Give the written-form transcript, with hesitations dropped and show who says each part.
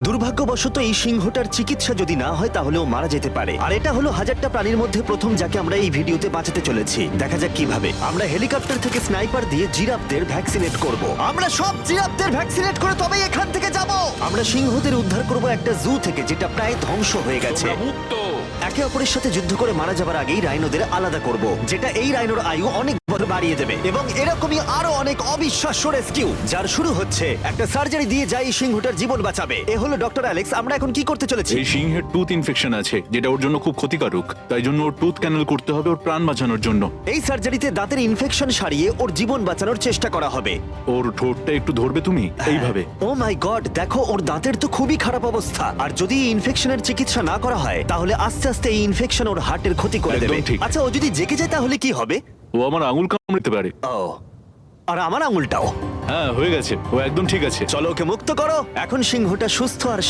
Speaker 1: দুর্ভাগ্যবশত এই সিংহটার চিকিৎসা যদি না হয় তাহলে ও মারা যেতে পারে। আর এটা হলো হাজারটা প্রাণীর মধ্যে প্রথম যাকে আমরা এই ভিডিওতে বাঁচাতে চলেছি। দেখা যাক কিভাবে। আমরা হেলিকপ্টার থেকে স্নাইপার দিয়ে জিরাফদের ভ্যাকসিনেট করব। আমরা সব জিরাফদের ভ্যাকসিনেট করে তবেই এখান থেকে যাব। আমরা সিংহদের উদ্ধার করব একটা জু থেকে যেটা প্রায় ধ্বংস হয়ে গেছে।
Speaker 2: তোমরা মুক্ত।
Speaker 1: একে অপরের সাথে যুদ্ধ করে মারা যাবার আগেই রাইনোদের আলাদা করব, যেটা এই রাইনোর আয়ু অনেক বছর বাড়িয়ে দেবে। এবং এরকমই আরো অনেক অবিশ্বাস্য রেস্কিউ যার শুরু হচ্ছে একটা সার্জারি দিয়ে যাই সিংহটার জীবন বাঁচাবে। এ হলো ডক্টর অ্যালেক্স। আমরা এখন কি করতে চলেছি?
Speaker 2: এই সিংহের টুথ ইনফেকশন আছে যেটা ওর জন্য খুব ক্ষতিকারক, তাই জন্য ওর টুথ ক্যানেল করতে হবে ওর প্রাণ বাঁচানোর জন্য।
Speaker 1: এই সার্জারিতে দাঁতের ইনফেকশন সারিয়ে ওর জীবন বাঁচানোর চেষ্টা করা হবে।
Speaker 2: ওর ঠোঁটটা একটু ধরবে তুমি এইভাবে।
Speaker 1: ও মাই গড, দেখো ওর দাঁতের তো খুবই খারাপ অবস্থা। আর যদি এই ইনফেকশনের চিকিৎসা না করা হয় তাহলে আস্তে আস্তে এই ইনফেকশন ওর হার্টের ক্ষতি করে
Speaker 2: একদম
Speaker 1: দেবে।
Speaker 2: ঠিক।
Speaker 1: আচ্ছা, ও যদি জেগে যায় তাহলে কি হবে?
Speaker 2: ও আমার আঙুল কামড়াতে পারে।
Speaker 1: ও, আর আমার আঙুলটাও।
Speaker 2: হ্যাঁ হয়ে গেছে, ও একদম ঠিক আছে।
Speaker 1: চলো ওকে মুক্ত করো। এখন সিংহটা সুস্থ আর